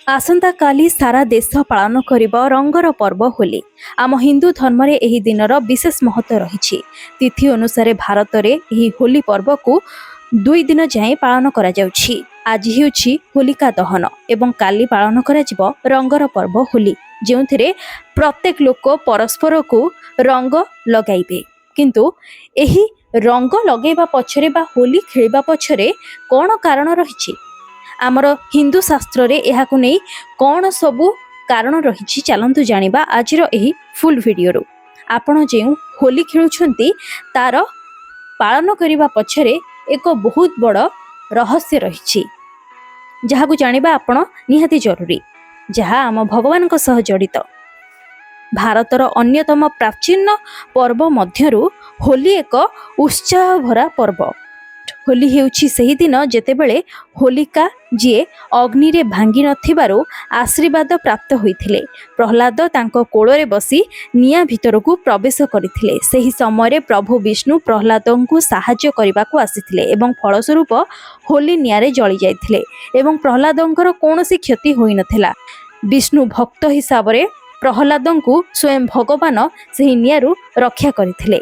आसंता काली सारा देश पालन करिब रंगर पर्व होली। आम हिंदू धर्म रे एही दिनर विशेष महत्व रही। तिथि अनुसार भारत रे एही होली पर्व को 2 दिन जाए पालन करा जाउछि। आज हेउछि होलिका दहन एवं काली पालन करा जिवो रंगर पर्व होली, जेउथिरे प्रत्येक लोक परस्पर को रंग लगाइबे। किंतु एही रंग लगेबा पछरे बा होली खेलिबा पछरे कोन कारण रहिछि? आमर हिंदू शास्त्र रे एहाकु नै कोन सबु कारण रहिछि चलंतु जानिबा आजिर एही फुल वीडियो रो। आपण जेउ होली खेलुछंती तार पालन करिबा पछरे एक बहुत बड़ रहस्य रहिछि, जहाकु जानिबा आपण निहाती जरूरी, जहा आम भगवान को सह जड़ित। भारतर अन्यतम प्राचीन पर्व मध्यरु होली एक उत्साह भरा पर्व। होली हेउछि सही दिन जेतेबेले होलिका जीए अग्नि रे भांगी नथिबारु आशीर्वाद प्राप्त होइथिले। प्रहलाद तांको कोଳରେ बसी निया भितरकू प्रवेश करिथिले। सही समय प्रभु विष्णु प्रहलादंकु साहाय्य करबाकू आसीथिले एवं फलस्वरूप होली नियारे जळी जाइथिले एवं प्रहलादंकर कोनोसी क्षति होई नथिला। विष्णु भक्त हिसाब रे प्रहलादंकु स्वयं भगवान सही नियारु रक्षा करिथिले।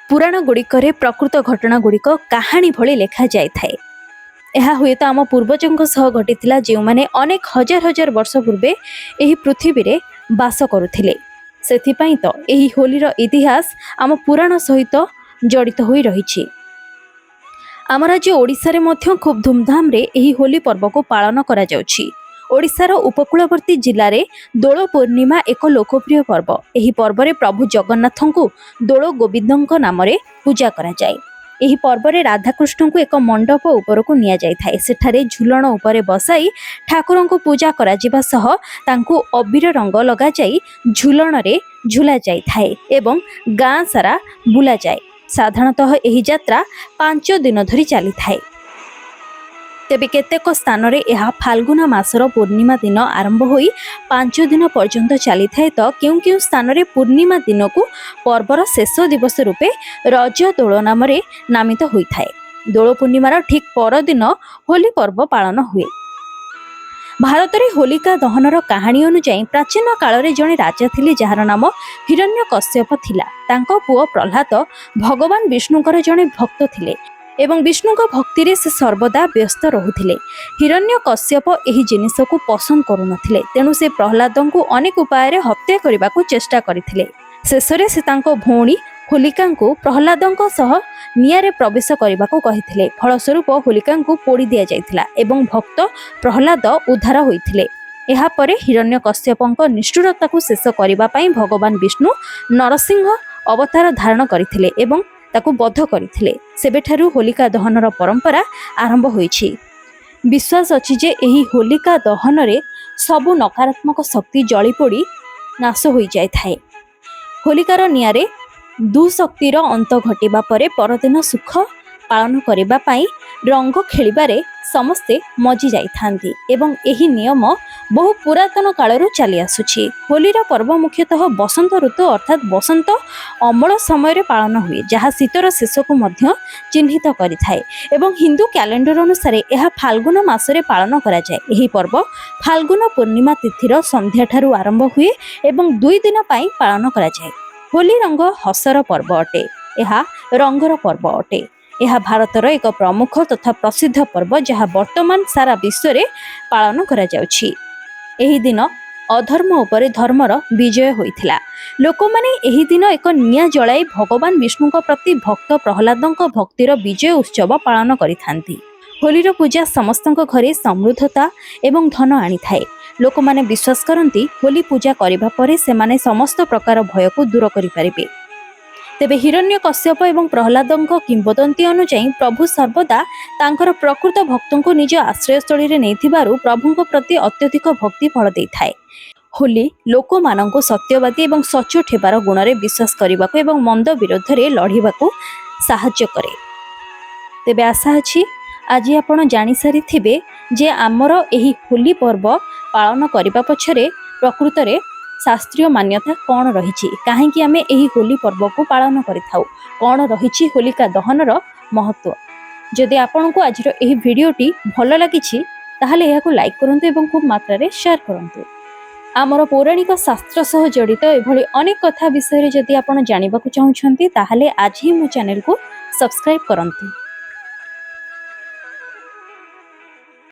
पुराण गुड़िकरे प्रकृत घटना गुड़िक कहानी भली लेखा जाय थाए। यह हुए तो आम पूर्वजों सह घटिथिला, जो माने अनेक हजार हजार वर्ष पूर्वे एही पृथ्वी रे बास करुथिले। सेथिपई तो एही होलीर इतिहास आम पुराण सहित जड़ित होई रहिछि। आम राज्य ओडिशा रे मध्य खूब धूमधाम रे एही होली पर्व को पालन करा जाउछि। ओडिशार उपकूलवर्ती जिले में दोल पूर्णिमा एक लोकप्रिय पर्व। एही पर्व रे प्रभु जगन्नाथंकु दोल गोविंदंक नाम रे पूजा करा जाए। एही पर्व रे राधाकृष्ण को एक मंडप ऊपर को निया जाय थाए। सेठारे झुलण ऊपर बसाई ठाकुरन को पूजा करा जिबा सह तांकु अबीर रंग लगा जाई झुलण रे झुला जाय थाए एवं गां सारा बुला जाए। साधारणतः एही यात्रा 5 दिन धरी चली थाए। तेबे केतेक स्थान रे यह फाल्गुन मासर पूर्णिमा दिन आरंभ होई 5 दिन पर्यंत चली थाए, तो केउ केउ स्थान रे पूर्णिमा दिन को पर्वर शेष दिवस रूपे रज दोल नाम रे नामित होई थाए। दोल पूर्णिमार ठीक पर दिन होली पर्व पालन हुए। भारत रे होलिका दहनर कहानी अनुसार प्राचीन काल रे जणे राजा थिले जार नाम हिरण्यकश्यप थिला। तांको पुओ प्रहलाद भगवान विष्णुकर जणे भक्त थिले एवं विष्णु भक्ति रे से सर्वदा व्यस्त रहुथिले। हिरण्यकश्यप एही जिनिस को पसंद करू नथिले, तेणु से प्रहलादन को अनेक उपाय रे हत्या करबा को चेष्टा करिथिले। शेषरे से तांको भौणी होलिका को प्रहलादन सह नियारे प्रवेश करबा को कहिथिले। फलस्वरूप होलिका को पोड़ी दिया जाइथिला एवं भक्त प्रहलाद उद्धार होइथिले। एहा परे हिरण्यकश्यपक निष्ठुरता को शेष करबा पई भगवान विष्णु नरसिंह अवतार धारण करथिले एवं ताकू बध करथिले। सेबेठारु होलिका दहनर परंपरा आरंभ होईछि। विश्वास अछि जे एही होलिका दहन रे सबु नकारात्मक शक्ति जळी पोड़ी नाश होई जाय थाए। होलिकार नियारे दुशक्तिर अंत घटिबा परे परदिन सुख पालन करिबा पई रंग खेलिबारे समस्ते मजी जाई थांती एवं एही नियम बहु पुरातन कालरू चली आसुछि। होलीर पर्व मुख्यतः बसंत ऋतु अर्थात बसंत अमल समय रे पालन हुए, जहाँ शीतर शेष को मध्य चिन्हित करिथाए एवं हिंदू कैलेंडर अनुसार यह फाल्गुन मासरे पालन करा जाए। एही पर्व फाल्गुन पूर्णिमा तिथिर संध्या ठारू आरंभ हुए एवं 2 दिन पई पालन करा जाए। होली रंग हसर पर्व अटे, यह रंगर पर्व अटे। यह भारतर एक प्रमुख तथा प्रसिद्ध पर्व, जहाँ वर्तमान सारा विश्व रे पालन करा जाउछि। एही दिन अधर्म उपरे धर्मर विजय होइथिला। लोक माने एही दिन एक निया जळाई भगवान विष्णु प्रति भक्त प्रहलादंक भक्तिर विजय उत्सव पालन करिथांती। होलीर पूजा समस्तक घरे समृद्धता एवं धन आनी थाए। लोक माने विश्वास करती होली पूजा करिबा परे सेमाने समस्त प्रकार भय को दूर करि परिबे। तेबे हिरण्यकश्यप एवं प्रहलादंक किंवदंती अनुसार प्रभु सर्वदा तांकर प्रकृत भक्तों को निज आश्रयस्थली रे नेथिबारु प्रभुंक प्रति अत्यधिक भक्ति फल देइथाए। होली लोक मानंको सत्यवादी एवं सचोट हेबार गुण रे विश्वास करिबाको एवं मंद विरोध रे लढिबाको साहाय्य करे। तेबे आशा अछि आज आपण जानि सारि थिबे जे आमर एही होली पर्व पालन करिबा पछरे प्रकृत रे शास्त्रीय मान्यता कौन रही, कहीं आमे एही होली पर्व को पालन करिथाउ, कौन रही होलिका दहनर महत्व। जदि आपन को आज एही वीडियोटी भल लागिछि ତାହେଲେ ଏହାକୁ ଲାଇକ୍ କରନ୍ତୁ ଏବଂ ଖୁବ୍ ମାତ୍ରାରେ ସେୟାର କରନ୍ତୁ। ଆମର ପୌରାଣିକ ଶାସ୍ତ୍ର ସହ ଜଡ଼ିତ ଏଭଳି ଅନେକ କଥା ବିଷୟରେ ଯଦି ଆପଣ ଜାଣିବାକୁ ଚାହୁଁଛନ୍ତି ତାହେଲେ ଆଜି ହିଁ ମୋ ଚ୍ୟାନେଲକୁ ସବସ୍କ୍ରାଇବ୍ କରନ୍ତୁ।